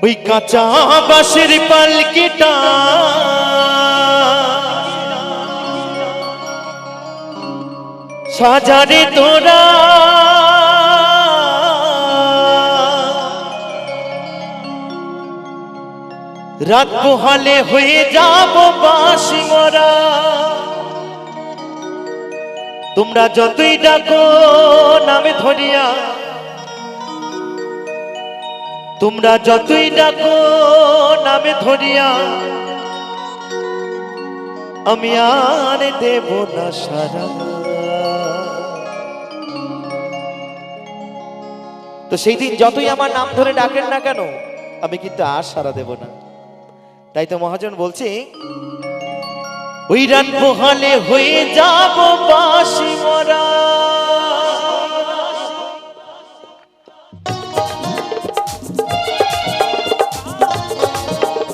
ওই কাঁচা বাঁশের পালকিটা সাজারে তোরা রাত পোহালে হয়ে যাব বাঁশি মরা। তোমরা যতই ডাকো নামে ধরিয়া, তোমরা যতই ডাকো নামে ধরিয়া, আমি আর দেব না সারা। তো সেই দিন যতই আমার নাম ধরে ডাকেন না কেন, আমি কিন্তু আর সারা দেব না। তাই তো মহাজন বলছে, ওই রাত পোহালে হয়ে যাব বাঁশি মরা।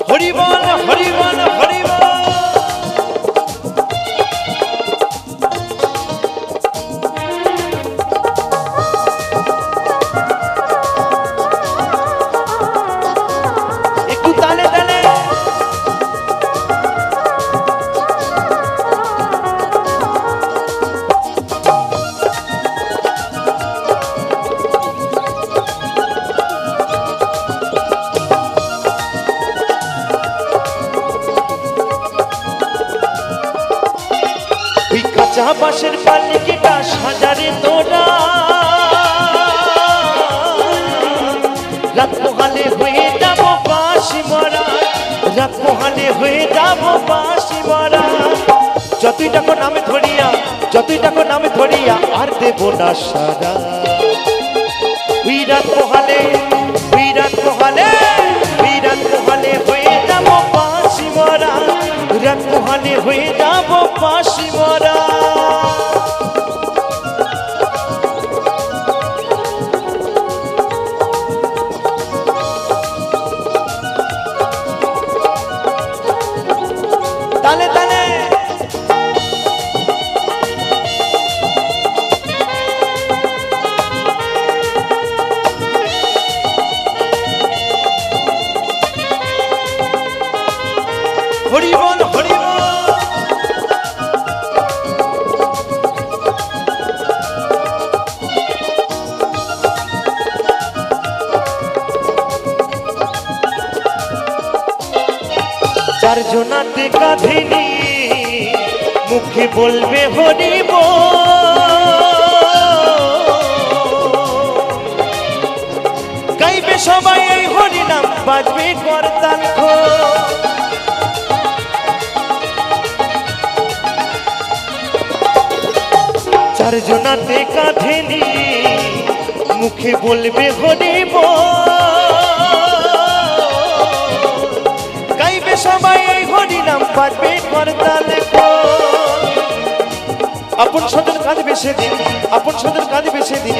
হরিবল হরিবল হরিবল। একটু তালে তালে। কাঁচা বাঁশের পালকিটা সাজারে তোরা রাত পোহালে হয়ে যাব বাঁশি মরা। রাত পোহালে হয়ে যাব বাঁশি মরা। যতই টাকা নামে ধরিয়া, যতই টাকা নামে ধরিয়া, আর দেব না সারা। ওই রাত পোহালে, ওই রাত পোহালে, ওই রাত পোহালে হয়ে যাব বাঁশি মরা। রাত পোহালে হয়ে যাব বাঁশি মরা। তালে তালে। হরিবল হরিবল। চারজনাতে কাঁধে নিয়ে মুখে বলবে হরিবল। গাইবে সবাই এই হরিনাম, বাজবে করতাল খোল। চারজনাতে কাঁধে নিয়ে মুখে বলবে হরিবল। গাইবে সবাই এই হরিনাম, বাজবে করতাল খোল। আপন সদর কাঁদবে সেদিন, আপন সদর কাঁদবে সেদিন।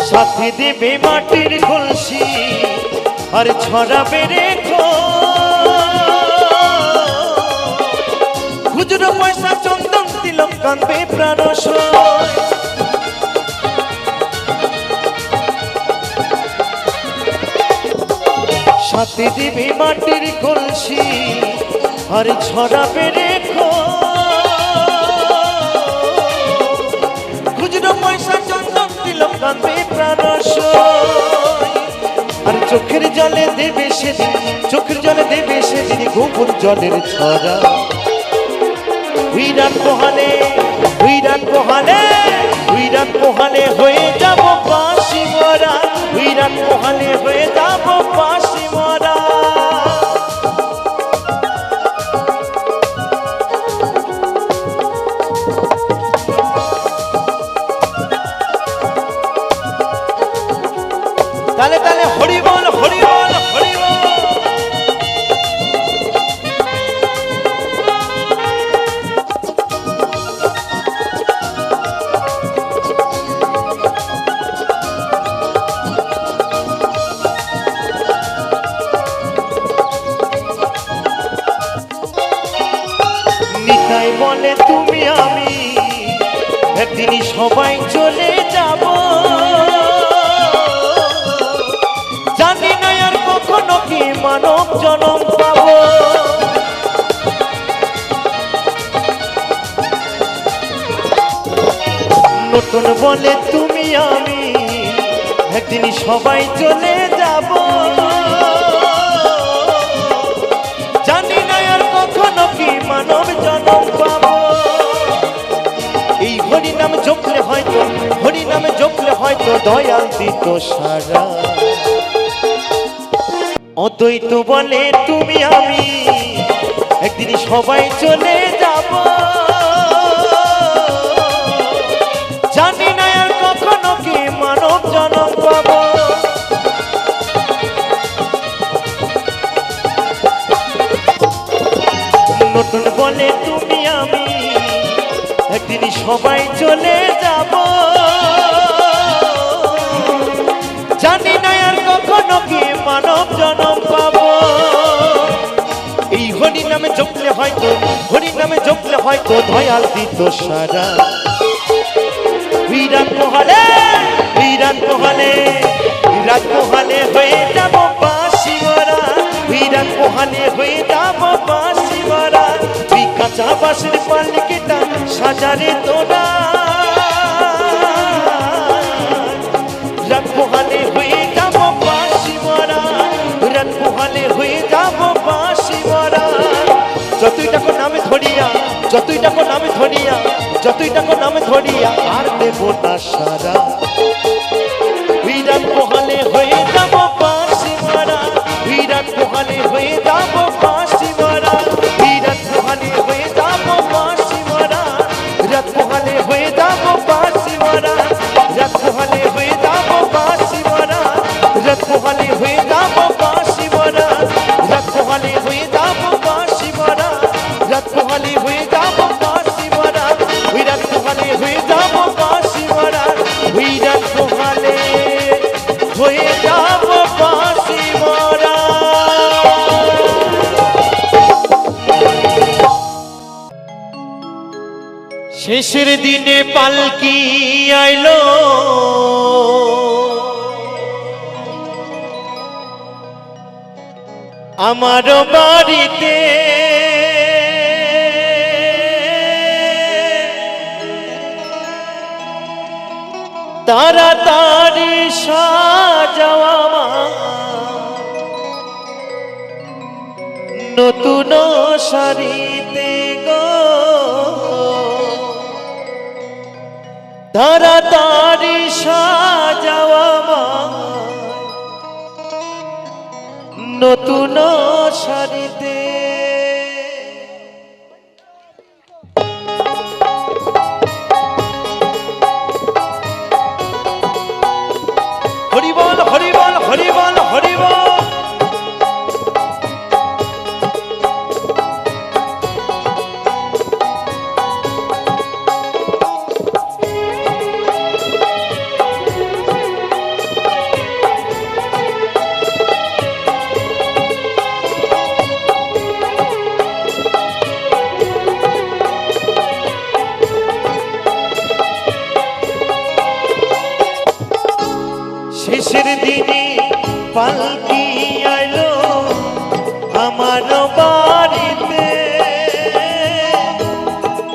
সাথে দেবে মাটির কলসি আর ছড়াবে রেখো খুচরো পয়সা, চন্দন তিলক, কাঁদবে প্রাণ সয়। সাথে দেবে মাটির কলসি আর ছড়াবে রেখো খুচরো পয়সা, চন্দন তিলক, কাঁদবে প্রাণ সয়। আর চোখের জলে দেবে সেদিন, চোখের জলে দেবে সেদিন গোপন জলের ছড়া। ওই রাত পোহালে, ওই রাত পোহালে, ওই রাত পোহালে হয়ে যাব বাঁশি মরা। ওই রাত পোহালে হয়ে যাব বাঁশি মরা। তালে তালে হরিবল হরিবল হরিবল। বলে তুমি আমি একদিনই সবাই চলে যাব, জানি না আর কখনো কি মানব জনম পাবো। নতুন বলে তুমি আমি একদিনই সবাই চলে যাব, জানি না আর কখনো কি মানব জনম পাবো। এই হরি নাম জপলে হয়তো, হরি নামে জপলে হয়তো দয়াল দিত সারা। অদ্বৈত বলে তুমি আমি একদিনই সবাই চলে যাব, জানি না আর কখনো কি মানব জনম পাবো। নতুন বলে তুমি আমি একদিনই সবাই চলে যাব, জানি না আর কখনো কি মানব জনম পাবো। এই হরি নামে জপলে হয়তো, হরি নামে জপলে হয়তো দয়াল দিত সারা। বিরাট মহালে, বিরাট মহালে, বিরাট মহালে হয়ে যাব বাঁশি মরা, বিরাট মহালে হয়ে যাব বাঁশি মরা। তুই কাঁচা বাঁশের পালকিটা সাজারে তোরা, রাত মহালে হয়ে যাব বাঁশি মরা, রাত মহালে হয়ে যাব বাঁশি মরা। যতই টাকা নামে ধরিয়া, যতই টাকা নামে ধরিয়া, যতই টাকা নামে ধরিয়া আর দেব না সারা। বিরাট মহালে হয়ে যাব বাঁশি মরা, বিরাট মহালে হয়ে যাব বাঁশি মরা, বিরাট মহালে হয়ে যাব বাঁশি মরা, রাত মহালে হয়ে যাব বাঁশি মরা, রাত মহালে হয়ে যাব বাঁশি মরা, রাত মহালে হয়ে যাব বাঁশি মরা, রাত মহালে হয়ে যাব বাঁশি মরা, রাত মহালে হয়ে যাব বাঁশি মরা, বিরাট মহালে হয়ে যাব বাঁশি মরা, বিরাট মহালে হয়ে যাব বাঁশি মরা। শেষের দিনে পালকি আইলো, আমার বাড়িতে তাড়াতাড়ি সাজাওয়া নতুন শাড়িতে গো, তাড়াতাড়ি সাজাওয়া নতুন শাড়িতে। হরিবল হরিবল হরিবল হরিবল। শেষের দিনে পালকি আইলো আমার বাড়িতে,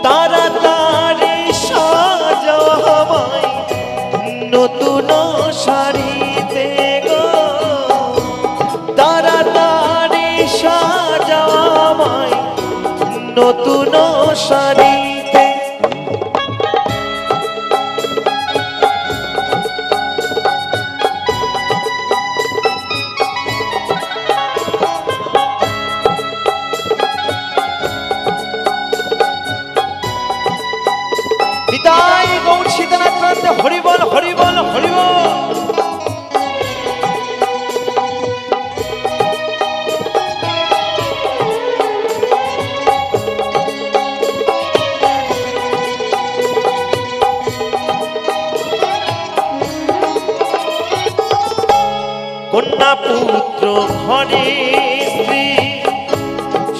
তাড়াতাড়ি সাজাওয়া নতুন শাড়িতে গো, তাড়াতাড়ি সাজাওয়া নতুন শাড়িতে। বিদায় গৌর সীতানাথ হরিবল হরিবল হরিবল। কন্যা পুত্র ঘরে স্ত্রী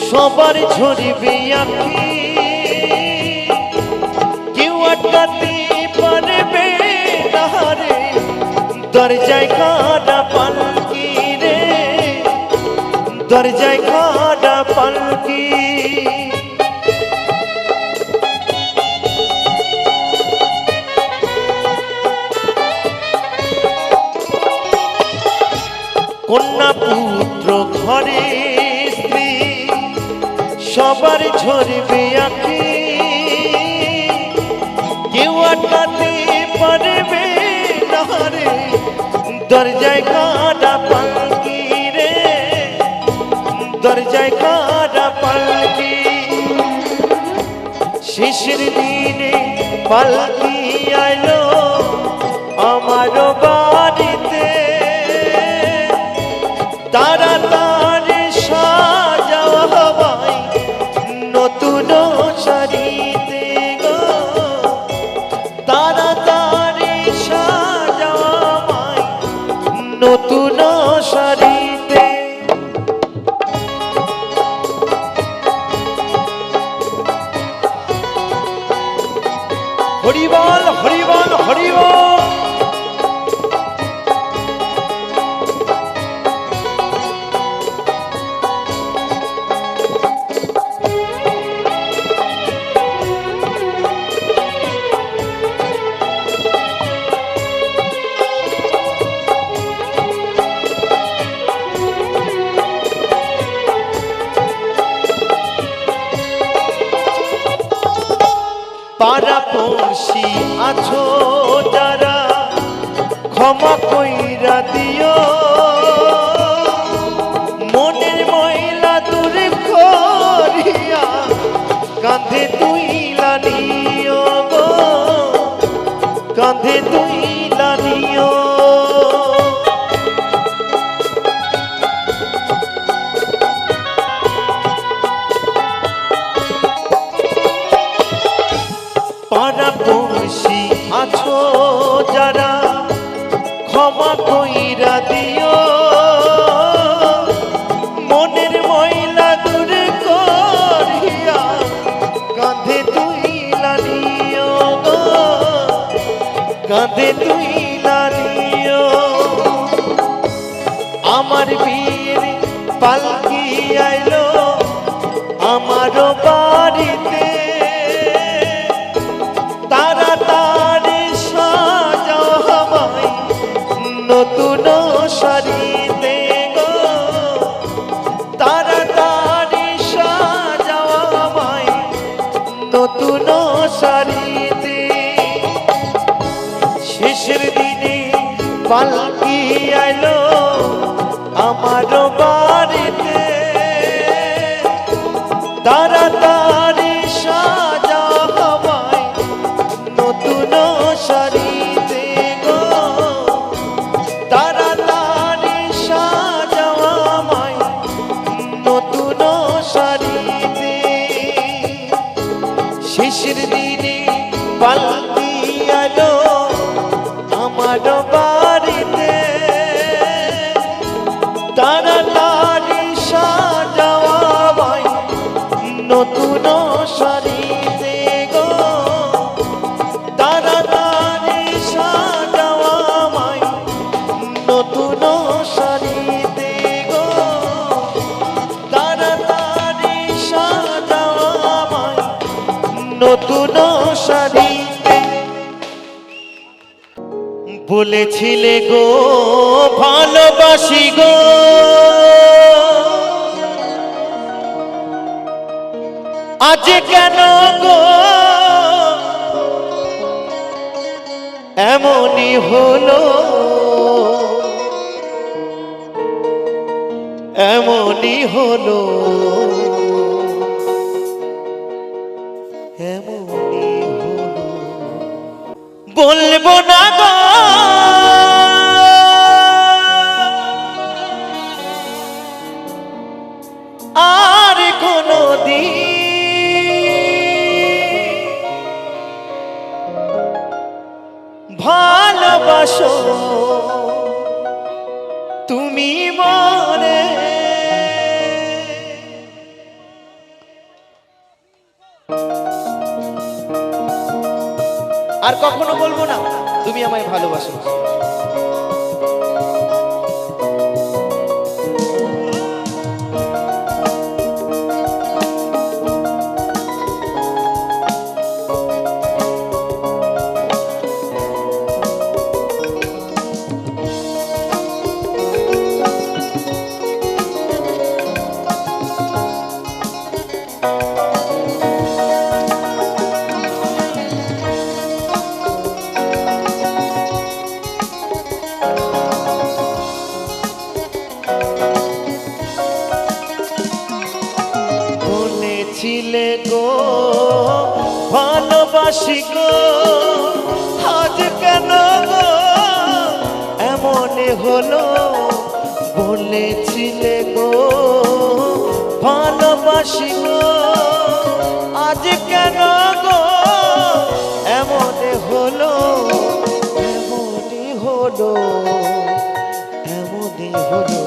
সবার ঝরিবে আখি, আটকাতে পারবে না রে দরজায় খাড়া পালকি রে দরজায় খাড়া পালকি কন্যা পুত্র ঘরে স্ত্রী সবার ঝরবে আঁখি কেউ আটকাতে পারবে না রে দরজায় খাড়া পালকি রে দরজায় খাড়া পালকি শেষের দিনে পালকি আইলো আমার বাড়িতে তাড়াতাড়ি সাজাও হবাই নতুন শাড়িতে গো তাড়াতাড়ি সাজাও আমায় নতুন শাড়িতে হরিবল হরিবল হরিবল পাড়াপড়শি আছো যারা ক্ষমা কইরা দিও মনের ময়লা দূর করিয়া কাঁধে তুইলা নিও গো কাঁধে তুইলা নিও পাড়াপড়শি আছো যারা ক্ষমা কইরা দিও মনের ময়লা দূর করিয়া কাঁধে তুইলা নিও গো কাঁধে তুইলা নিও আমার বিয়ের পালকি আইলো আমার বাড়িতে তাড়াতাড়ি সাজাও আমায় নতুন শাড়িতে গো তাড়াতাড়ি সাজাও আমায় নতুন শাড়িতে শেষের দিনে পালকি আইলো আমার বাড়িতে তাড়াতাড়ি সাজাও আমায় নতুন শাড়িতে গো তাড়াতাড়ি সাজাও আমায় নতুন শাড়িতে শেষের দিনে পালকি আলো আমার বাড়িতে তাড়াতাড়ি সাজাও আমায় নতুন শাড়িতে গো তাড়াতাড়ি সাজাও আমায় নতুন শাড়িতে গো তাড়াতাড়ি সাজাও আমায় নতুন শাড়িতে বলেছিলে গো ভালোবাসি গো আজ কেন গো এমনই হলো এমনই হলো এমনই হলো বলবো না গো আর কোনো দিন ভালোবাসো তুমি মরে আর কখনো বলবো না তুমি আমায় ভালোবাসো। বলেছিলে গো ভালোবাসি গো, আজ কেন গো এমন হলো। বলেছিলে গো ভালোবাসি গো, আজ কেন গো এমন হলো। এমনই হলো, এমনই হলো।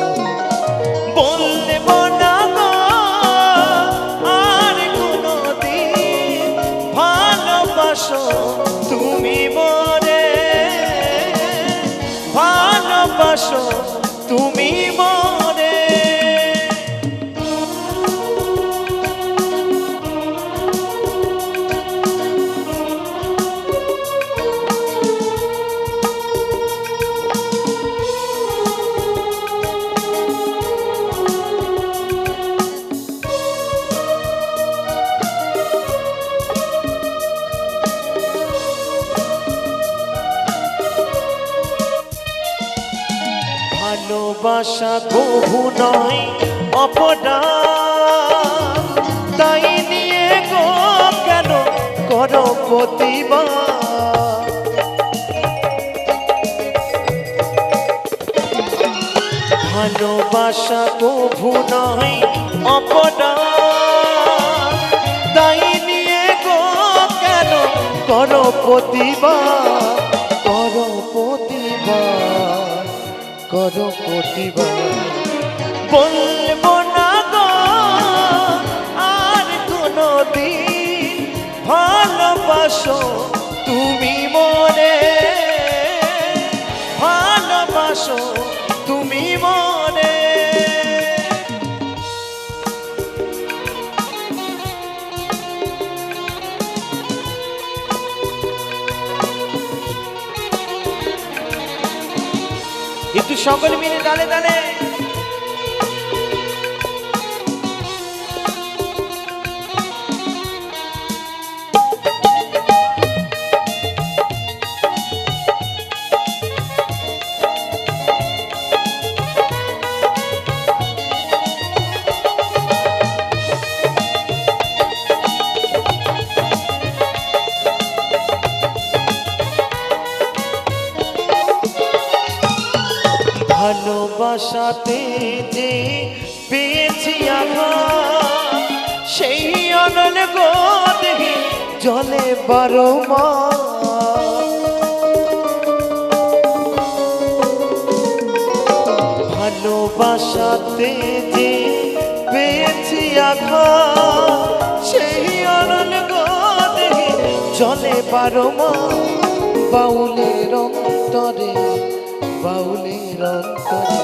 বলবো না গো আর কোনদিন ভালোবাসো তুমি মরে, ভালোবাসো তুমি মরে। ভালোবাসা কভু নয় অপরাধ, তাই নিয়ে গো কেন করো প্রতিবাদ। ভালোবাসা কভু নয় অপরাধ, তাই নিয়ে গো কেন করো প্রতিবাদ, করো প্রতিবাদ, করো প্রতিবাদ। বলবো না গো আর কোনদিন ভালোবাসো তুমি মরে, ভালোবাসো তুমি মরে। একটু সকল মিলে তালে তালে। ভালোবাসাতে যে পেয়েছি আঘাত, সেই অনল গো দেখি জলে বারো মাস। ভালোবাসাতে যে পেয়েছি আঘাত, সেই অনল গো দেখি জলে বারো মাস। বাউলের অন্তরে, বাউলের অন্তরে।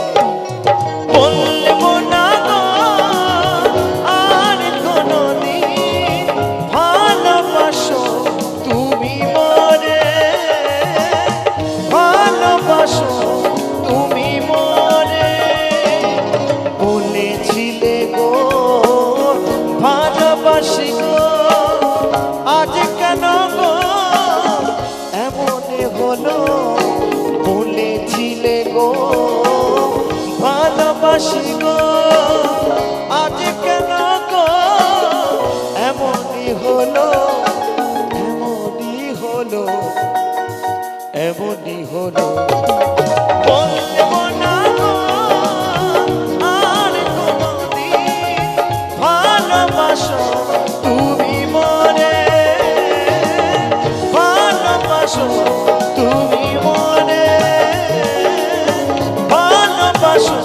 বলবো না গো আর কোনদিন ভালোবাসো তুমি মরে, ভালোবাসো তুমি মরে। বলেছিলে গো ভালোবাসি গো, আজ কেন গো এমন হলো। বলেছিলে গো ভালোবাসি গো, আজ কেন গো এমনই হলো, এমনই হলো, এমনই হলো। বলবো না গো আর কোনদিন ভালোবাসো তুমি মরে, ভালোবাসো তুমি মরে, ভালোবাসো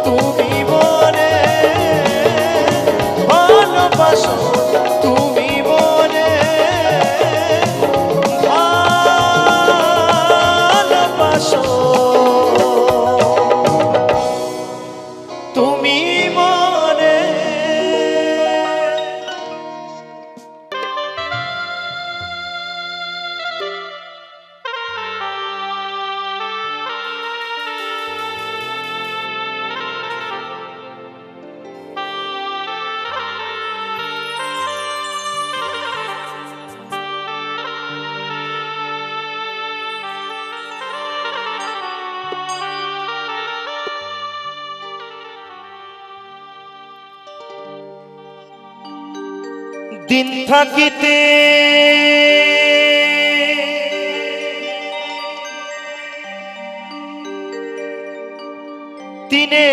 তুমি মরে, ভালোবাসো তুমি মরে, ভালোবাসো। দিন থাকিতে দিনে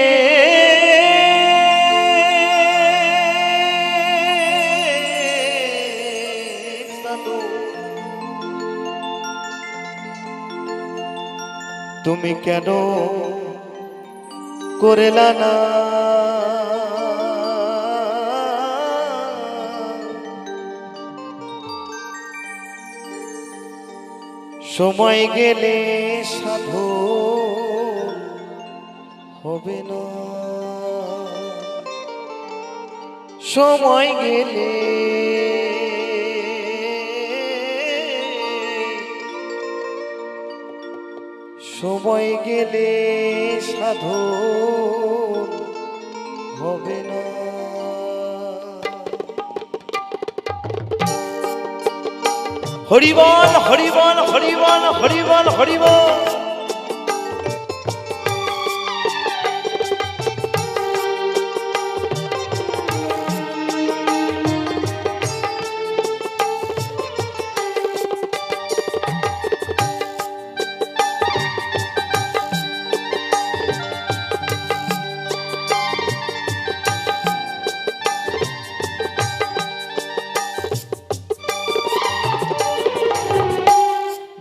তুমি কেন করেলা না সময় গেলে সাধু হবে না সময় গেলে সময় গেলে সাধু হবে না হরিবল হরিবল হরিবল হরিবল হরিবল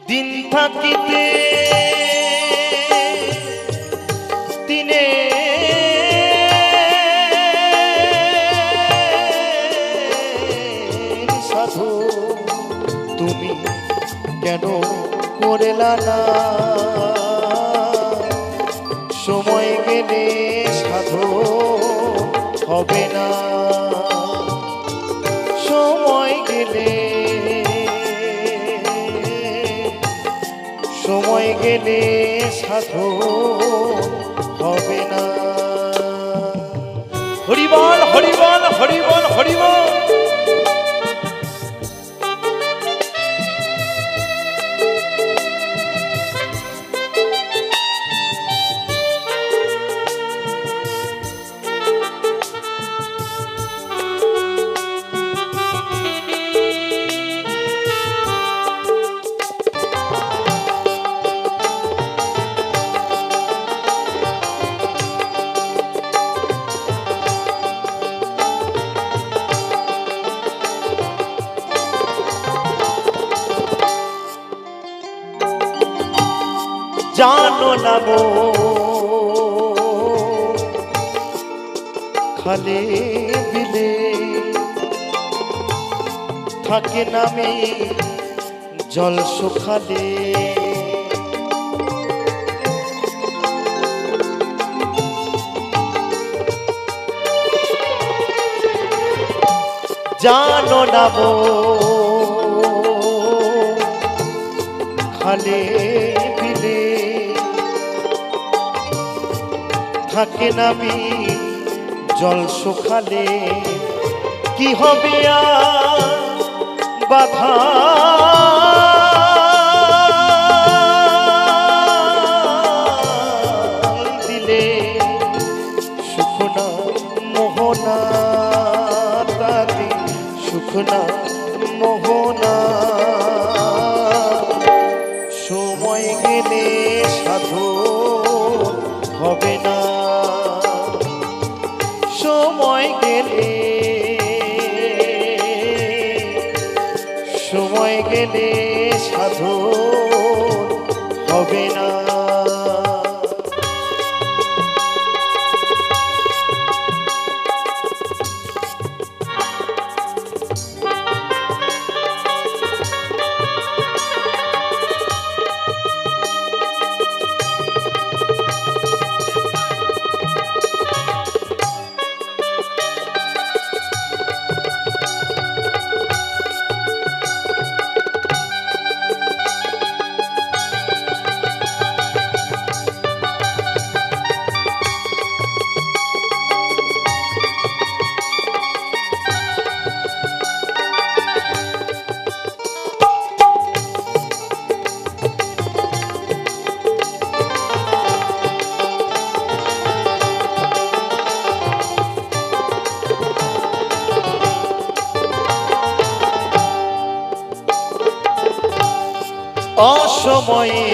দিন থাকিতে দিনে সাধু তুমি কেন করেলা না সময় গেলে সাধু হবে না সময় গেলে সময় গেলে সাধু হবে না হরিবল হরিবল হরিবল হরিবল জানো না মো খালে বিলে থাকে নামে জল শুকালে জানো না মো খালে বিলে থাকে নামি জল শুকালে কি হবে বাধা দিলে সুখনা মোহনা তাতে সুখনা মোহনা সময় গেলে সাধু হবে না সময় গেলে সময় গেলে সাধু হবে না অসময়ে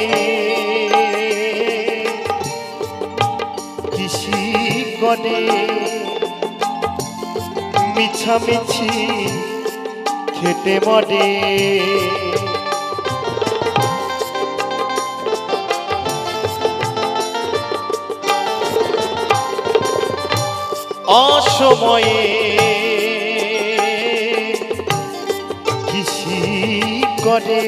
কৃষি করে মিছামিছি খেটে মরে অসময়ে কৃষি করে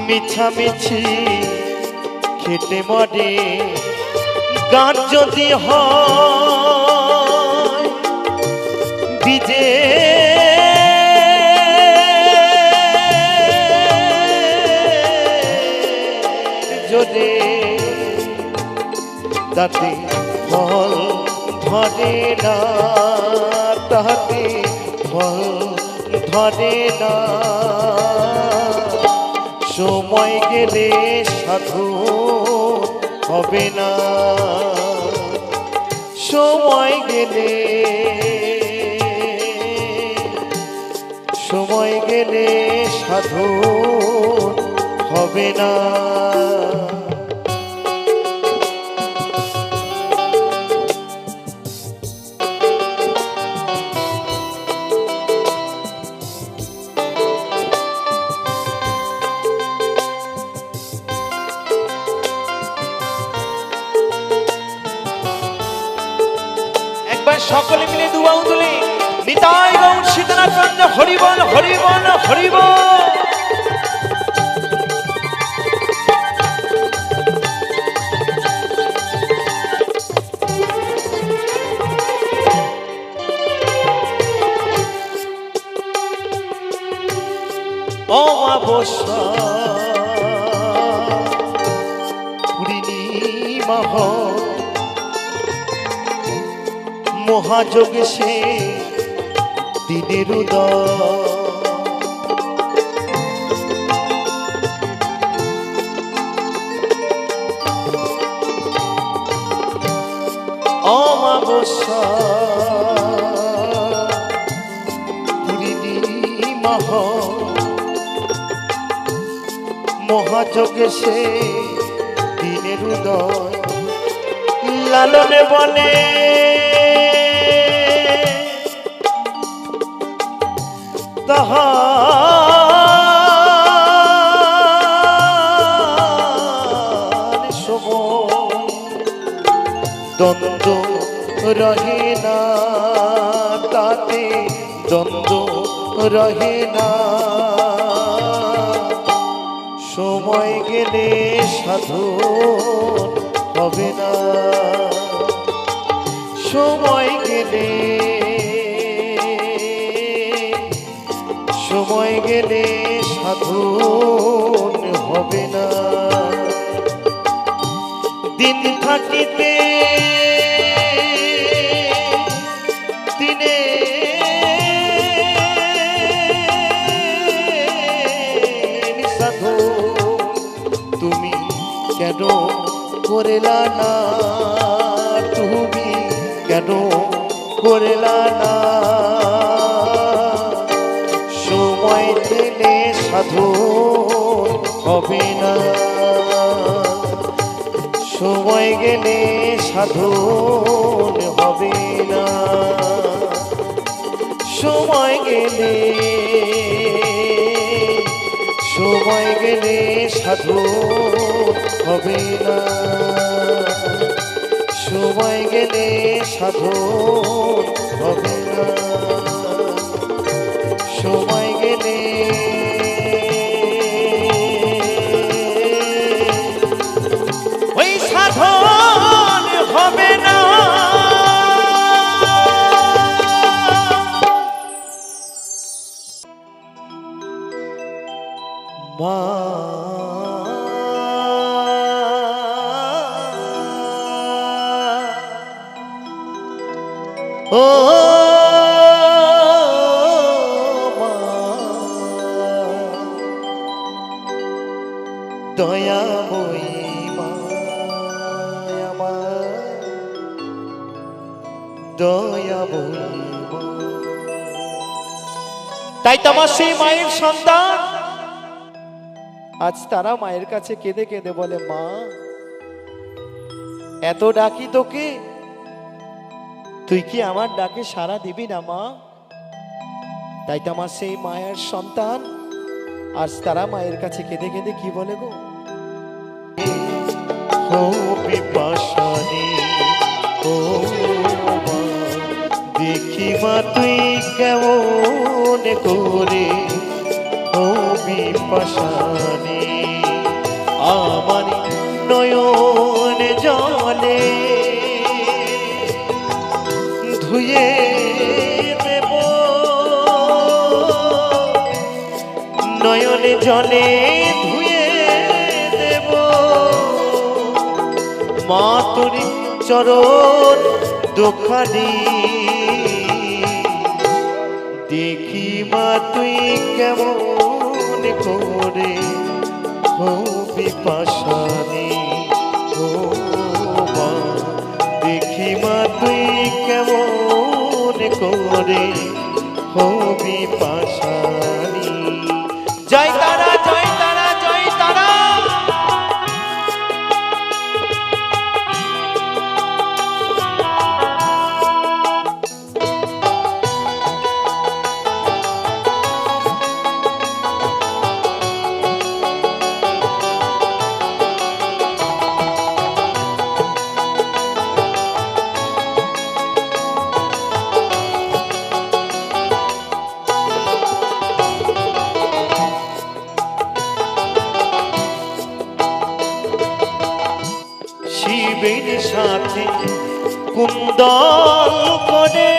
মিছামিছি খেটে মরে গান যদি হয় বিজে জোরে তাতে ফল ধরে না তাতে ফল ধরে না সময় গেলে সাধু হবে না সময় গেলে সাধু হবে না সকলে মিলে দুবাউ তুলে নিতাই গৌর সীতানাথ চন্দ্র হরিবল হরিবল হরিবল অমাবস্যা পূর্ণিমা মহাযোগে সে দিনের উদয় অমাবস্যা পূর্ণিমা মহাযোগে সে দিনের উদয় লালনে বলে তাহার সময় দ্বন্দ্ব রহে না তাতে দ্বন্দ্ব রহে না সময় গেলে সাধু হবে না সময় গেলে সাধু হবে না দিন থাকিতে দিনে সাধু তুমি কেন করেলা না তুমি কেন করেলা না সময় দিলে সাধু হবে না সময় গেলে সাধু হবে না সময় গেলে সাধু হবে না সময় গেলে সাধু হবে না সময় গেলে ওই সাধন হবে না মা ও দয়াময়ী মা আমার দয়াময়ী। তাই তো আমার সেই মায়ের সন্তান আজ তারা মায়ের কাছে কেঁদে কেঁদে বলে, মা এত ডাকি তোকে, তুই কি আমার ডাকে সাড়া দিবি না মা? তাই তো আমার সেই মায়ের সন্তান আজ তারা মায়ের কাছে কেঁদে কেঁদে কি বলে গো, ও বিপাশানি ও মা, দেখি মা তুই কেমন করে, ও বিপাশানি আমার নয়ন জলে ধুয়ে দেব, নয়নে জলে ধুয়ে দেব মা তোর চরণ দুখানি, দেখি মা তুই কেমন করে, ও বিপাশানি ও মা, দেখি মা তুই কেমন করে, ও বিপাশানি। জয় তারা, জয় তারা, জয় তারা। শিবের সাথে কুন্দল করে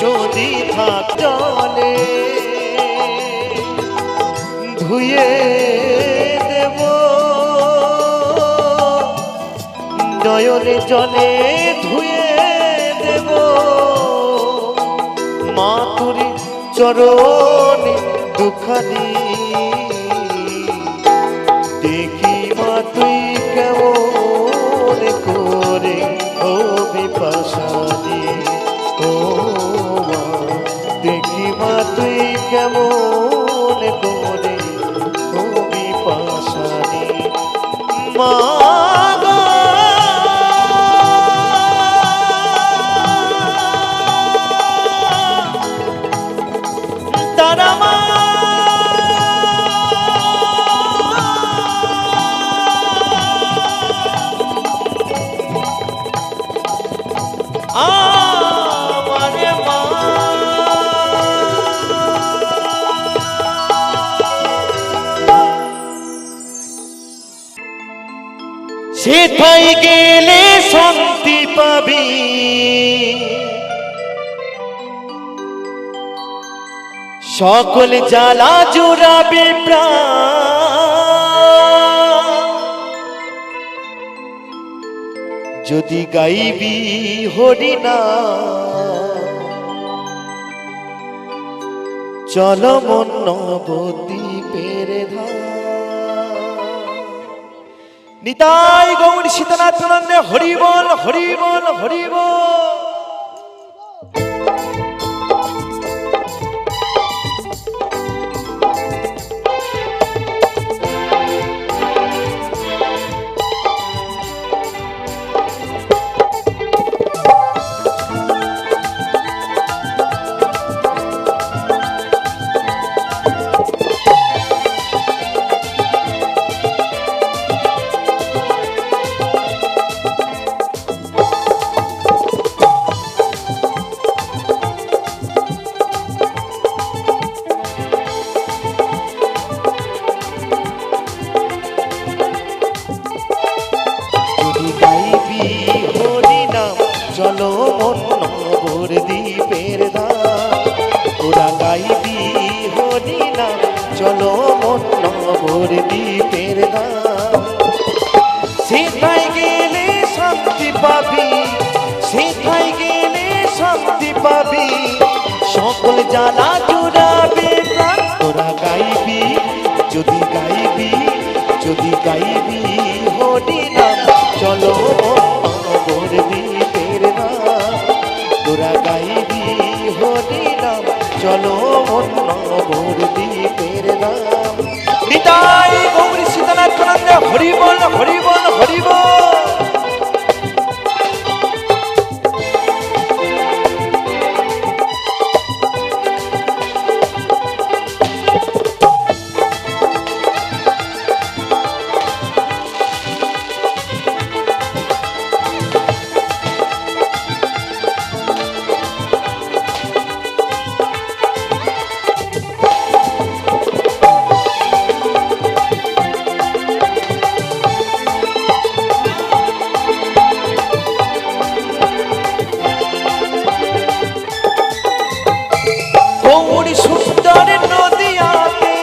যদি থাক জলে ধুয়ে দেব, নয়নে জলে ধুয়ে দেব মা তোর চরণ দুখানি, দেখি মা তুই কেমন করে, ও বিপাশানি ও মা, দেখি মা তুই কেমন করে, ও বিপাশানি মা গো। তারা মা আমারে মা, সেথায় গেলে শান্তি পাবি, সকল জ্বালা জুড়াবে প্রাণ, যদি গাইবি হরিনাম, চল মন নবদ্বীপের ধাম। নিতাই গৌর সীতানাথ নন্দে হরি বল, হরি বল, হরি বল। মন নবদ্বীপের ধাম। সেথায় গেলে শান্তি পাবি, সেথায় গেলে শান্তি পাবি, সকল জ্বালা জুড়াবে প্রাণ। তোরা গাইবি যদি গাইবি, যদি গাইবি হরি নাম, চলো নবদ্বীপের ধাম। তোরা গাইবি হরি নাম, চলো নবদ্বীপের ধাম। নিতাই গৌরী সীতানাথ প্রাণে হরি বল, হরি বল, হরি বল। গৌরী সুন্দর নদিয়াতে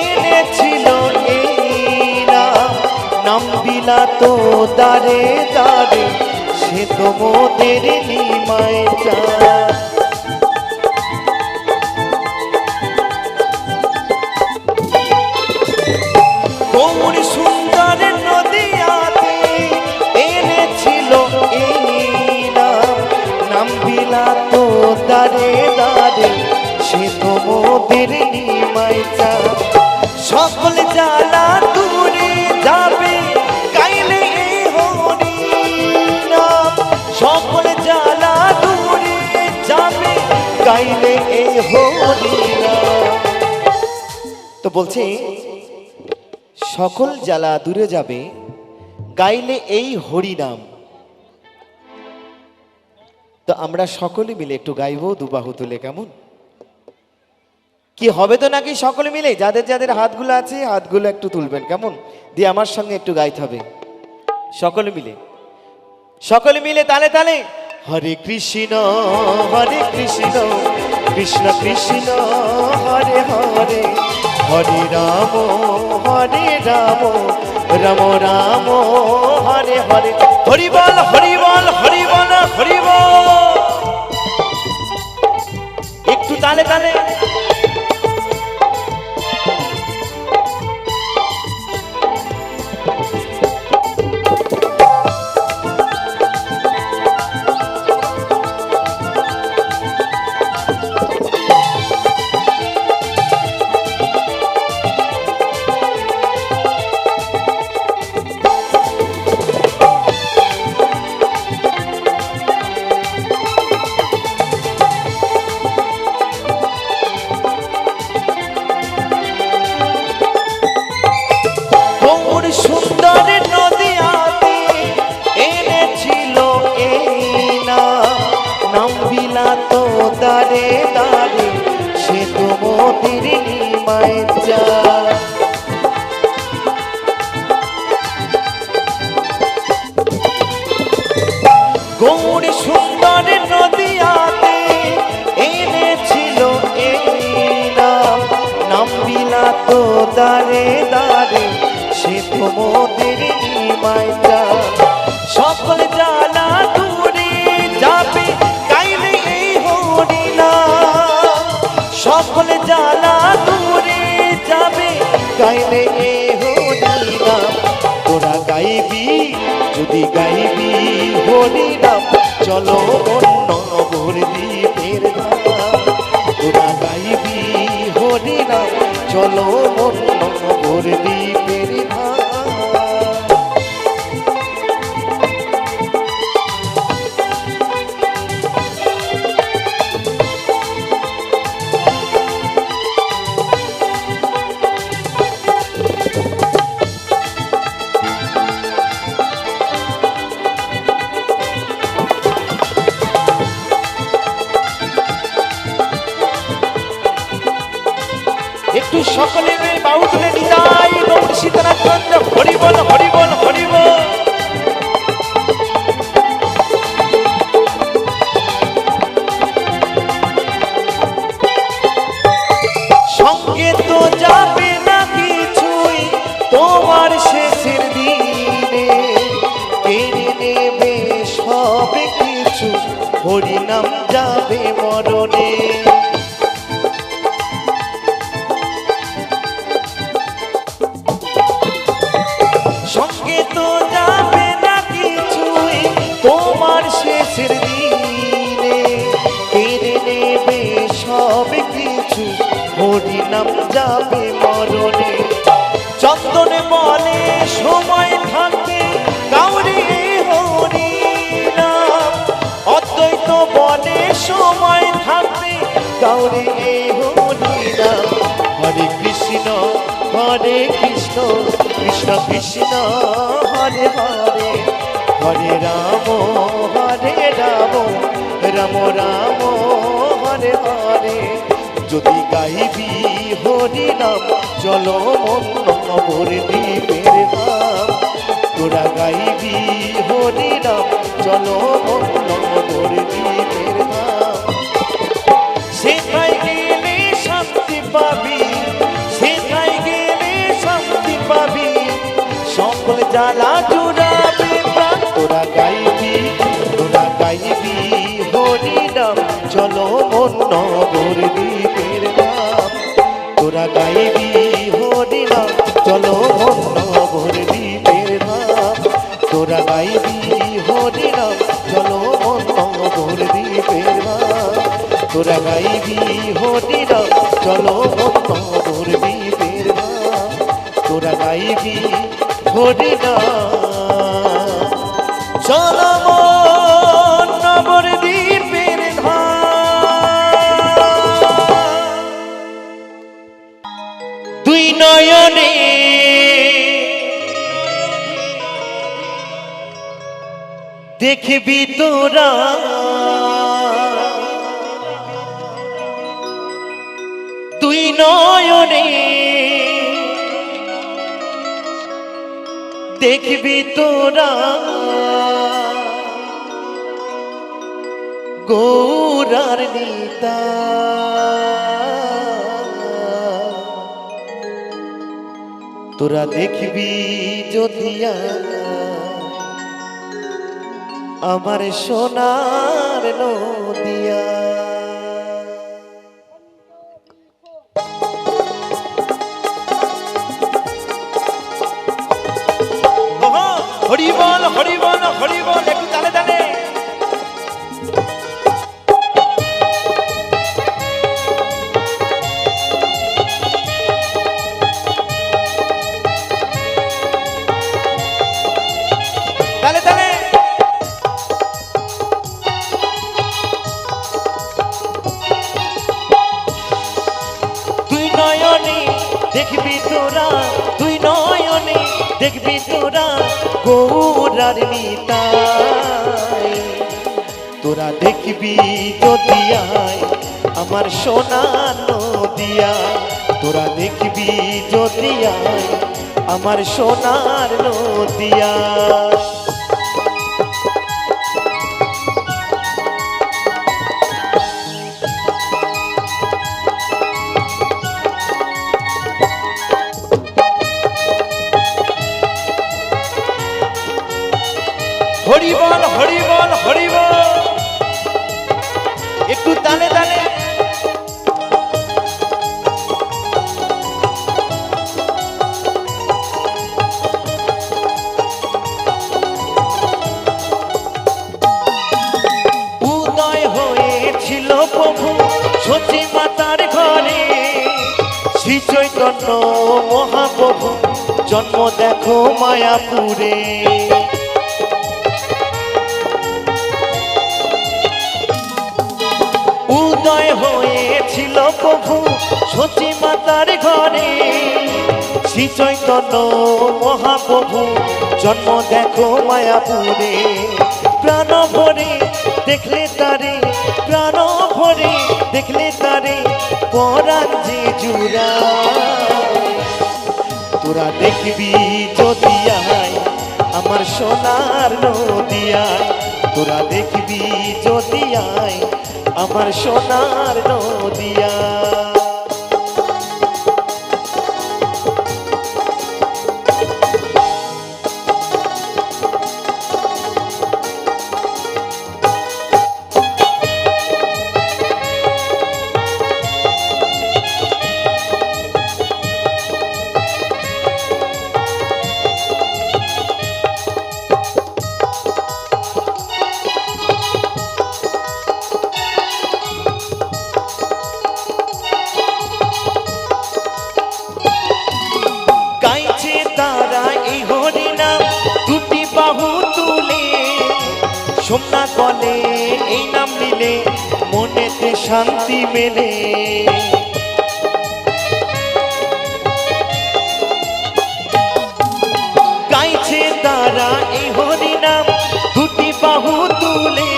এনেছিল এই নাম, নাম বিলাতো দারে দারে, সে তো মোদের নিমায় চায়। গৌরী সুন্দর নদিয়াতে এনেছিল এই নাম, নাম বিলাতো দারে দারে, সে তো মোদের নিমায় চায়। সকল জ্বালা দূরে যাবে গাইলে এই হরি নাম, সকল জ্বালা দূরে যাবে গাইলে এই হরি নাম। তো বলছে সকল জ্বালা দূরে যাবে গাইলে এই হরি নাম। তো আমরা সকলে মিলে একটু গাইবো দুবাহু তুলে, কেমন কি হবে? তো নাকি সকলে মিলে যাদের যাদের হাতগুলো আছে হাতগুলো একটু তুলবেন, কেমন দিয়ে আমার সঙ্গে একটু গাইতে হবে সকলে মিলে, সকলে মিলে তালে তালে। হরে কৃষ্ণ কৃষ্ণ কৃষ্ণ হরে হরে, হরে রাম রাম রাম হরে হরে। হরি বল, হরি বল, হরি বল, হরি বল। একটু তালে তালে। সুন্দর নদিয়াতে এনেছিল এই নাম, নাম বিলাতো দারে দারে, সে তো মোদের নিমায় চায়। গৌরী সুন্দর নদিয়াতে এনেছিল এই নাম, নাম বিলাতো দারে দারে, সে তো মোদের নিমায় চায়। সকল জ্বালা দূরে যাবে গাইলে এই হরি নাম, সকল জ্বালা দূরে যাবে গাইলে এই হরি নাম। তোরা গাইবি যদি গাইবি হরি নাম, চলো নবদ্বীপের ধাম। তোরা গাইবি হরি নাম, চলো নবদ্বীপের ধাম। একটু সকলে বাহু তুলে নিতাই গৌর তোমার শেষের দিনে কেড়ে নেবে সব কিছু, হরিনাম যাবে মরণে। সঙ্গে তো যাবে না কিছুই তোমার শেষের দিনে, কেড়ে নেবে সব কিছু, হরিনাম যাবে মরণে। চন্দনে বলে সময় থাকতে কাউরি হরিনাম, অদ্বৈত বলে সময় থাকতে কাউরি হরিনাম। হরে কৃষ্ণ কৃষ্ণ কৃষ্ণ হরে হরে, হরে রাম রাম রাম হরে হরে। যদি গাইবি হরি নাম চলো মন নবর দ্বীপের নাম, তোরা গাইবি হরি নাম চলো মন নবর দ্বীপের নাম। সেখায় গেলে শান্তি পাবি, সেখায় গেলে শান্তি পাবি, সকল জ্বালা জুড়াবে প্রাণ। তোরা গাইবি হরি নাম চলো মন নবর দ্বীপের নাম, তোরা গাইবি হরি নাম চলো মন নবর দ্বীপের নাম, তোরা গাইবি হরি নাম চলো মন নবর দ্বীপের নাম, তোরা গাইবি হরি নাম চলো মন নবর দ্বীপের নাম, তোরা গাইবি হরি নাম চলো মন নবর দ্বীপের ধাম। দুই নয়নে দেখবি তোরা, দুই নয়নে দেখবি তোরা, গৌরার নিতা। তোরা দেখবি যদিয়া আমার সোনার নদিয়া। হরি বল হরি বল হরি বল, একটু তালে তালে। তালে তালে। দুই নয়নে দেখবি তোরা, দুই নয়নে দেখবি তোরা গৌরার নিতাই। তোরা দেখবি যদিয়ায় আমার সোনার নদিয়া, তোরা দেখবি যদিয়ায় আমার সোনার নদিয়া। হরি বল হরি বল হরি বল, একটু তালে তালে। উদয় হয়েছিল প্রভু সতী মাতার ঘরে, শ্রী চৈতন্য মহাপ্রভু জন্ম দেখো মায়াপুরে। উদয় হয়েছিল প্রভু সতী মাতার ঘরে, শ্রী চৈতন্য মহাপ্রভু জন্ম দেখো মায়াপুরে। প্রাণ ভরে দেখলে তারে, প্রাণ ভরে দেখলে তারে, পরাণ যে জুড়ায়। তোরা দেখবি যদিয়ায় আমার সোনার নদিয়ায়, তোরা দেখবি যদিয়ায় আমার সোনার নদিয়া। গাইছে তারা এই হরিনাম দুটি বাহু তুলে, সোমনাথ বলে এই নাম নিলে মনেতে শান্তি মেলে। গাইছে তারা এই হরিনাম দুটি বাহু তুলে,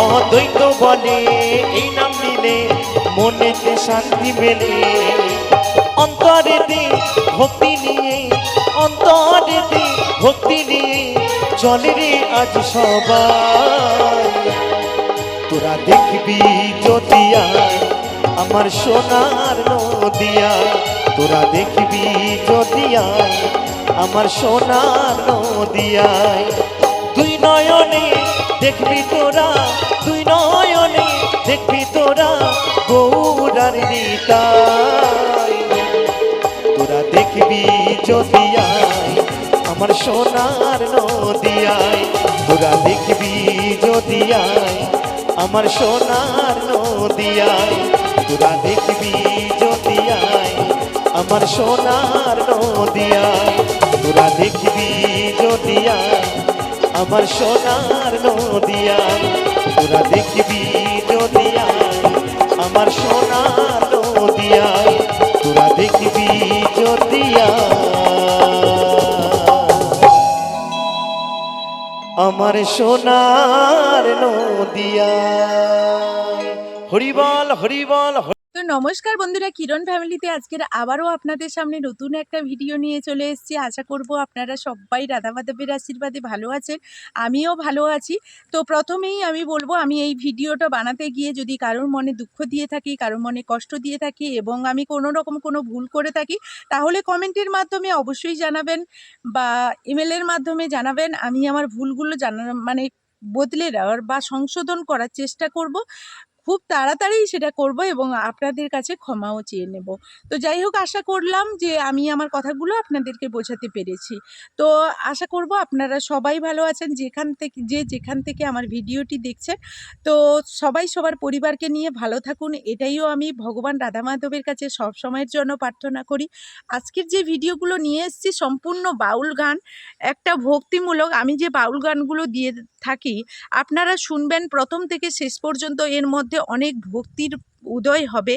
অদ্বৈত বলে এই নাম নিলে মনেতে শান্তি মেলে। অন্তরেতে ভক্তি নিয়ে, অন্তরেতে ভক্তি নিয়ে চলে রে আজ সবাই। তোরা দেখবি যদি আয় আমার সোনার নদিয়া, তোরা দেখবি যদি আয় আমার সোনার নদিয়ায়। দুই নয়নে দেখবি তোরা, দুই নয়নে দেখবি তোরা গৌরার নিতাই। তোরা দেখবি যদি আয় আমার সোনার নদিয়ায়, তোরা দেখবি যদি আয় আমার সোনার নদিয়ায়, তোরা দেখবি যদি আয় আমার সোনার নদিয়ায়, তোরা দেখবি যদি আয় আমার সোনার নদিয়ায়, তোরা দেখবি যদি আয় আমার সোনার নদিয়ায়, তোরা দেখবি যদি আমার সোনার নদিয়ায়। হরিবল হরিবল। তো নমস্কার বন্ধুরা, কিরণ ফ্যামিলিতে আজকের আবারও আপনাদের সামনে নতুন একটা ভিডিও নিয়ে চলে এসেছি। আশা করব আপনারা সবাই রাধা মাধবের আশীর্বাদে ভালো আছেন, আমিও ভালো আছি। তো প্রথমেই আমি বলবো, আমি এই ভিডিওটা বানাতে গিয়ে যদি কারোর মনে দুঃখ দিয়ে থাকি, কারোর মনে কষ্ট দিয়ে থাকি এবং আমি কোনো রকম কোনো ভুল করে থাকি, তাহলে কমেন্টের মাধ্যমে অবশ্যই জানাবেন বা ইমেলের মাধ্যমে জানাবেন। আমি আমার ভুলগুলো বদলে দেওয়ার বা সংশোধন করার চেষ্টা করব, খুব তাড়াতাড়ি সেটা করব এবং আপনাদের কাছে ক্ষমাও চেয়ে নেব। তো যাই হোক, আশা করলাম যে আমি আমার কথাগুলো আপনাদেরকে বোঝাতে পেরেছি। তো আশা করব আপনারা সবাই ভালো আছেন, যেখান থেকে আমার ভিডিওটি দেখছেন। তো সবাই সবার পরিবারকে নিয়ে ভালো থাকুন, এটাইও আমি ভগবান রাধা মাধবের কাছে সব সময়ের জন্য প্রার্থনা করি। আজকের যে ভিডিওগুলো নিয়ে এসেছি সম্পূর্ণ বাউল গান, একটা ভক্তিমূলক। আমি যে বাউল গানগুলো দিয়ে থাকি আপনারা শুনবেন প্রথম থেকে শেষ পর্যন্ত, এর মধ্যে অনেক ভক্তির উদয় হবে,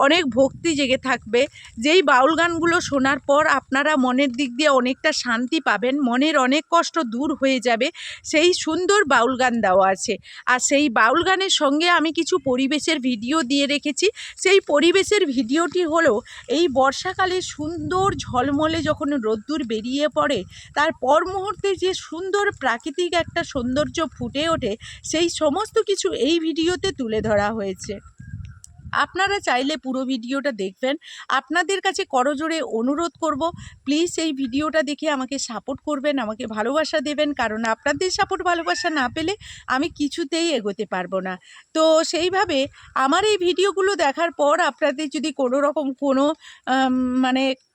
অনেক ভক্তি জেগে থাকবে। যেই বাউল গানগুলো শোনার পর আপনারা মনের দিক দিয়ে অনেকটা শান্তি পাবেন, মনের অনেক কষ্ট দূর হয়ে যাবে, সেই সুন্দর বাউল গান দেওয়া আছে। আর সেই বাউল গানের সঙ্গে আমি কিছু পরিবেশের ভিডিও দিয়ে রেখেছি। সেই পরিবেশের ভিডিওটি হলো এই বর্ষাকালে সুন্দর ঝলমলে যখন রোদ্দুর বেরিয়ে পড়ে, তার পর মুহূর্তে যে সুন্দর প্রাকৃতিক একটা সৌন্দর্য ফুটে ওঠে, সেই সমস্ত কিছু এই ভিডিওতে তুলে ধরা হয়েছে। আপনারা চাইলে পুরো ভিডিওটা দেখবেন। আপনাদের কাছে করজোড়ে অনুরোধ করব, প্লিজ এই ভিডিওটা দেখে আমাকে সাপোর্ট করবেন, আমাকে ভালোবাসা দেবেন, কারণ আপনাদের সাপোর্ট ভালোবাসা না পেলে আমি কিছুতেই এগোতে পারবো না। তো সেইভাবে আমার এই ভিডিওগুলো দেখার পর আপনাদের যদি কোনো রকম কোনো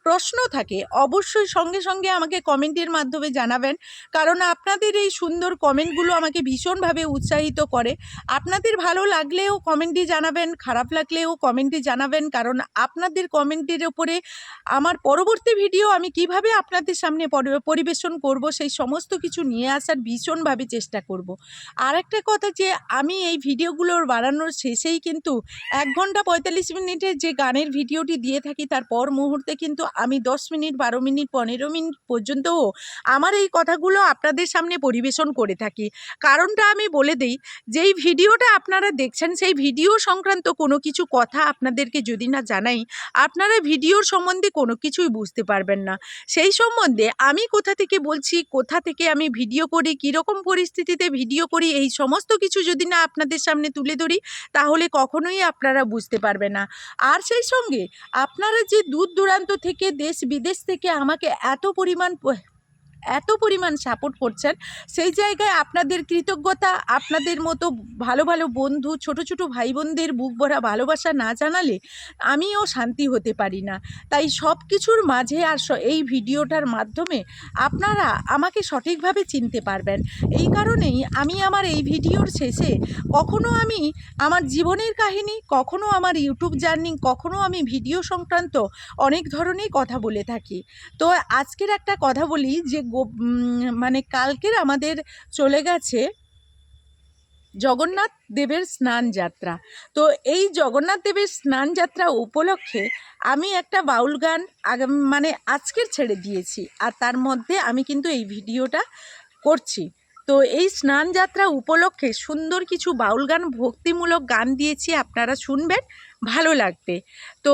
প্রশ্ন থাকে, অবশ্যই সঙ্গে সঙ্গে আমাকে কমেন্টের মাধ্যমে জানাবেন, কারণ আপনাদের এই সুন্দর কমেন্টগুলো আমাকে ভীষণভাবে উৎসাহিত করে। আপনাদের ভালো লাগলেও কমেন্টে জানাবেন, খারাপ লাগলেও কমেন্টে জানাবেন, কারণ আপনাদের কমেন্টের ওপরে আমার পরবর্তী ভিডিও আমি কিভাবে আপনাদের সামনে পরিবেশন করব, সেই সমস্ত কিছু নিয়ে আসার ভীষণভাবে চেষ্টা করব। আর একটা কথা, যে আমি এই ভিডিওগুলোর বানানোর শেষেই কিন্তু 1 ঘন্টা 45 মিনিটের যে গানের ভিডিওটি দিয়ে থাকি, তার পর মুহূর্তে কিন্তু আমি 10 মিনিট, 12 মিনিট, 15 মিনিট পর্যন্তও আমার এই কথাগুলো আপনাদের সামনে পরিবেশন করে থাকি। কারণটা আমি বলে দিই, যেই ভিডিওটা আপনারা দেখছেন সেই ভিডিও সংক্রান্ত কোনো কিছু কথা আপনাদেরকে যদি না জানাই, আপনারা ভিডিওর সম্বন্ধে কোনো কিছুই বুঝতে পারবেন না। সেই সম্বন্ধে আমি কোথা থেকে বলছি, কোথা থেকে আমি ভিডিও করি, কীরকম পরিস্থিতিতে ভিডিও করি, এই সমস্ত কিছু যদি না আপনাদের সামনে তুলে ধরি, তাহলে কখনোই আপনারা বুঝতে পারবেন না। আর সেই সঙ্গে আপনারা যে দূর দূরান্ত থেকে, দেশ বিদেশ থেকে আমাকে এত পরিমাণ সাপোর্ট করছেন, সেই জায়গায় আপনাদের কৃতজ্ঞতা, আপনাদের মতো ভালো ভালো বন্ধু, ছোট ছোট ভাই বোনদের বুক ভরা ভালোবাসা না জানালে আমিও শান্তি হতে পারি না। তাই সব কিছুর মাঝে আর এই ভিডিওটার মাধ্যমে আপনারা আমাকে সঠিকভাবে চিনতে পারবেন। এই কারণেই আমি আমার এই ভিডিওর শেষে কখনো আমি আমার জীবনের কাহিনী, কখনো আমার ইউটিউব জার্নি, কখনো আমি ভিডিও সংক্রান্ত অনেক ধরনের কথা বলে থাকি। তো আজকের একটা কথা বলি যে মানে কালকের আমাদের চলে গেছে জগন্নাথ দেবের স্নান যাত্রা। তো এই জগন্নাথ দেবের স্নান যাত্রা উপলক্ষে আমি একটা বাউল গান মানে আজকের ছেড়ে দিয়েছি, আর তার মধ্যে আমি কিন্তু এই ভিডিওটা করছি। তো এই স্নান যাত্রা উপলক্ষে সুন্দর কিছু বাউল গান, ভক্তিমূলক গান দিয়েছি, আপনারা শুনবেন, ভালো লাগবে। তো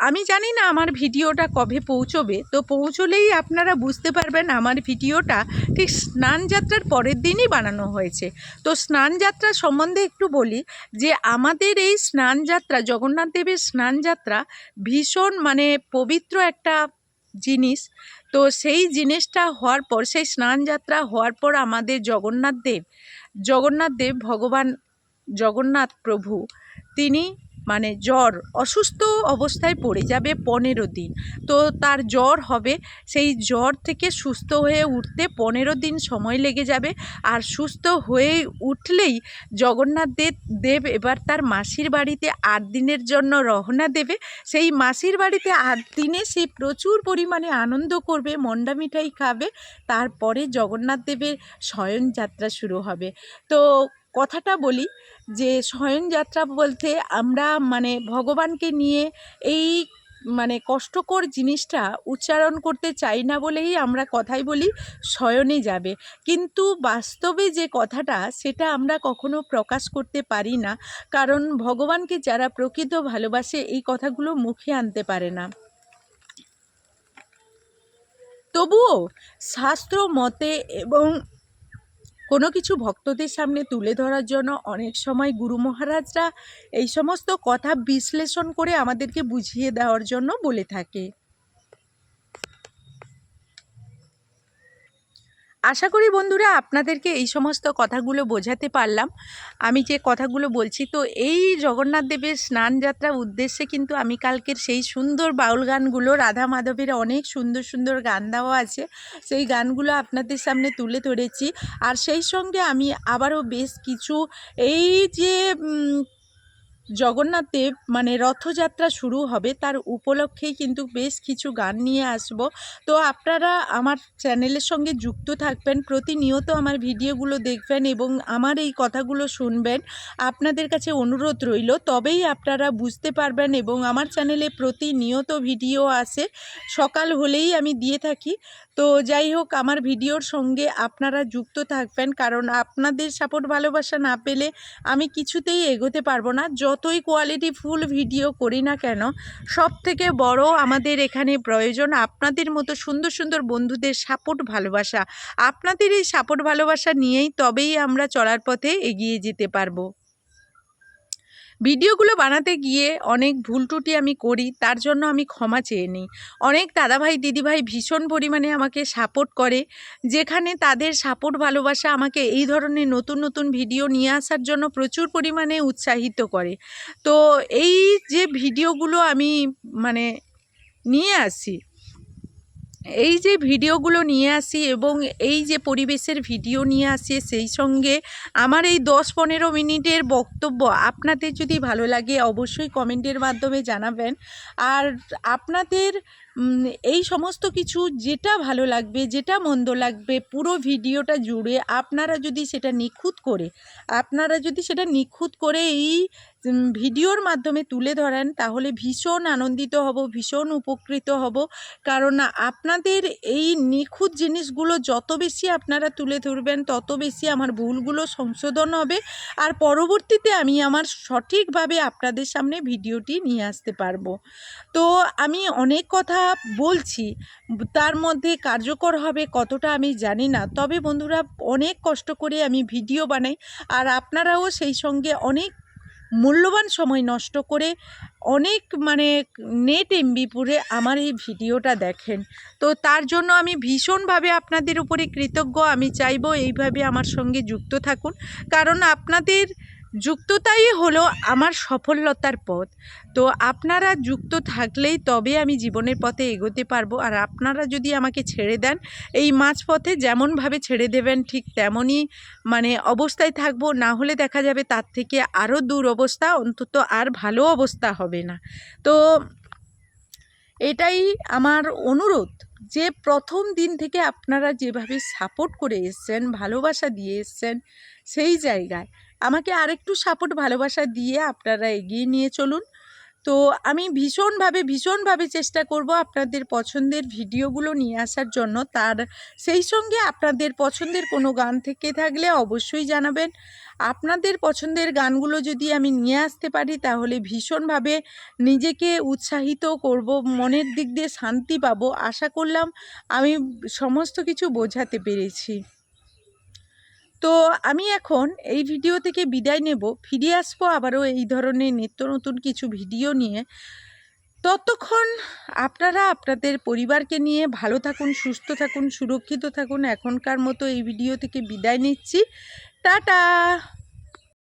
আমি জানি না আমার ভিডিওটা কবে পৌঁছবে, তো পৌঁছলেই আপনারা বুঝতে পারবেন আমার ভিডিওটা ঠিক স্নান যাত্রার পরের দিনই বানানো হয়েছে। তো স্নান যাত্রা সম্বন্ধে একটু বলি যে আমাদের এই স্নান যাত্রা, জগন্নাথ দেবের স্নান যাত্রা ভীষণ মানে পবিত্র একটা জিনিস। তো সেই জিনিসটা হওয়ার পর, সেই স্নান যাত্রা হওয়ার পর আমাদের জগন্নাথ দেব ভগবান জগন্নাথ প্রভু, তিনি মানে অসুস্থ অবস্থায় পড়ে যাবে 15 দিন। তো তার জ্বর হবে, সেই জ্বর থেকে সুস্থ হয়ে উঠতে 15 দিন সময় লেগে যাবে। আর সুস্থ হয়ে উঠলেই জগন্নাথ দেব এবার তার মাসির বাড়িতে 8 দিনের জন্য রওনা দেবে। সেই মাসির বাড়িতে 8 দিনে সে প্রচুর পরিমাণে আনন্দ করবে, মন্ডা মিঠাই খাবে। তারপরে জগন্নাথ দেবের শয়নযাত্রা শুরু হবে। তো কথাটা বলি যে শয়নযাত্রা বলতে আমরা মানে ভগবানকে নিয়ে এই মানে কষ্টকর জিনিসটা উচ্চারণ করতে চাই না বলেই আমরা কথাই বলি শয়নে যাবে, কিন্তু বাস্তবে যে কথাটা সেটা আমরা কখনো প্রকাশ করতে পারি না, কারণ ভগবানকে যারা প্রকৃত ভালোবাসে এই কথাগুলো মুখে আনতে পারে না। তবুও শাস্ত্র মতে এবং কোনো কিছু ভক্তদের সামনে তুলে ধরার জন্য অনেক সময় গুরু মহারাজরা এই সমস্ত কথা বিশ্লেষণ করে আমাদেরকে বুঝিয়ে দেওয়ার জন্য বলে থাকে। আশা করি বন্ধুরা আপনাদেরকে এই সমস্ত কথাগুলো বোঝাতে পারলাম। আমি যে কথাগুলো বলছি, তো এই জগন্নাথ দেবের স্নান যাত্রার উদ্দেশ্যে কিন্তু আমি কালকের সেই সুন্দর বাউল গানগুলো, রাধা মাধবের অনেক সুন্দর সুন্দর গান দেওয়া আছে, সেই গানগুলো আপনাদের সামনে তুলে ধরেছি। আর সেই সঙ্গে আমি আবারও বেশ কিছু এই যে জগন্নাথ দেব মানে রথযাত্রা শুরু হবে তার উপলক্ষেই কিন্তু বেশ কিছু গান নিয়ে আসব। তো আপনারা আমার চ্যানেলের সঙ্গে যুক্ত থাকবেন, প্রতিনিয়ত আমার ভিডিওগুলো দেখবেন এবং আমার এই কথাগুলো শুনবেন। আপনাদের কাছে অনুরোধ রইল, তবেই আপনারা বুঝতে পারবেন। এবং আমার চ্যানেলে প্রতিনিয়ত ভিডিও আসে, সকাল হলেই আমি দিয়ে থাকি। তো যাই হোক, আমার ভিডিওর সঙ্গে আপনারা যুক্ত থাকবেন, কারণ আপনাদের সাপোর্ট ভালোবাসা না পেলে আমি কিছুতেই এগোতে পারবো না। যতই কোয়ালিটিফুল ভিডিও করি না কেন, সব থেকে বড় আমাদের এখানে প্রয়োজন আপনাদের মতো সুন্দর সুন্দর বন্ধুদের সাপোর্ট ভালোবাসা। আপনাদের এই সাপোর্ট ভালোবাসা নিয়েই তবেই আমরা চলার পথে এগিয়ে যেতে পারবো। ভিডিওগুলো বানাতে গিয়ে অনেক ভুল ত্রুটি আমি করি, তার জন্য আমি ক্ষমা চেয়ে নিই। অনেক দাদাভাই দিদিভাই ভীষণ পরিমাণে আমাকে সাপোর্ট করে, যেখানে তাদের সাপোর্ট ভালোবাসা আমাকে এই ধরনের নতুন নতুন ভিডিও নিয়ে আসার জন্য প্রচুর পরিমাণে উৎসাহিত করে। তো এই যে ভিডিওগুলো আমি মানে নিয়ে আসি, এই যে ভিডিওগুলো নিয়ে আসি এবং এই যে পরিবেশের ভিডিও নিয়ে আসি, সেই সঙ্গে আমার এই 10-15 মিনিটের বক্তব্য আপনাদের যদি ভালো লাগে অবশ্যই কমেন্টের মাধ্যমে জানাবেন। আর আপনাদের এই সমস্ত কিছু যেটা ভালো লাগবে, যেটা মন্দ লাগবে, পুরো ভিডিওটা জুড়ে আপনারা যদি সেটা নিখুঁত করে এই ভিডিওর মাধ্যমে তুলে ধরেন, তাহলে ভীষণ আনন্দিত হব, ভীষণ উপকৃত হব। কারণ আপনাদের এই নিখুঁত জিনিসগুলো যত বেশি আপনারা তুলে ধরবেন, তত বেশি আমার ভুলগুলো সংশোধন হবে, আর পরবর্তীতে আমি আমার সঠিকভাবে আপনাদের সামনে ভিডিওটি নিয়ে আসতে পারবো। তো আমি অনেক কথা বলছি, তার মধ্যে কার্যকর হবে কতটা আমি জানি না, তবে বন্ধুরা অনেক কষ্ট করে আমি ভিডিও বানাই, আর আপনারাও সেই সঙ্গে অনেক মূল্যবান সময় নষ্ট করে অনেক মানে নেট এমবি পুরে আমার এই ভিডিওটা দেখেন। তো তার জন্য আমি ভীষণভাবে আপনাদের উপরে কৃতজ্ঞ। আমি চাইবো এইভাবে আমার সঙ্গে যুক্ত থাকুন, কারণ আপনাদের যুক্ততাই হলো আমার সফলতার পথ। তো আপনারা যুক্ত থাকলেই তবে আমি জীবনের পথে এগোতে পারবো। আর আপনারা যদি আমাকে ছেড়ে দেন এই মাঝপথে, যেমনভাবে ছেড়ে দেবেন ঠিক তেমনই মানে অবস্থায় থাকবো, না হলে দেখা যাবে তার থেকে আরও দূর অবস্থা, অন্তত আর ভালো অবস্থা হবে না। তো এটাই আমার অনুরোধ যে প্রথম দিন থেকে আপনারা যেভাবে সাপোর্ট করে এসছেন, ভালোবাসা দিয়ে এসছেন, সেই জায়গায় আমাকে আরেকটু সাপোর্ট ভালোবাসা দিয়ে আপনারা এগিয়ে নিয়ে চলুন। তো আমি ভীষণভাবে চেষ্টা করব আপনাদের পছন্দের ভিডিওগুলো নিয়ে আসার জন্য। তার সেই সঙ্গে আপনাদের পছন্দের কোনো গান থেকে থাকলে অবশ্যই জানাবেন। আপনাদের পছন্দের গানগুলো যদি আমি নিয়ে আসতে পারি তাহলে ভীষণভাবে নিজেকে উৎসাহিত করব, মনের দিক দিয়ে শান্তি পাবো। আশা করলাম আমি সমস্ত কিছু বোঝাতে পেরেছি। তো আমি এখন এই ভিডিও থেকে বিদায় নেব, ফিরে আসবো আবারও এই ধরনের নিত্য নতুন কিছু ভিডিও নিয়ে। ততক্ষণ আপনারা আপনাদের পরিবারকে নিয়ে ভালো থাকুন, সুস্থ থাকুন, সুরক্ষিত থাকুন। এখনকার মতো এই ভিডিও থেকে বিদায় নিচ্ছি। টাটা।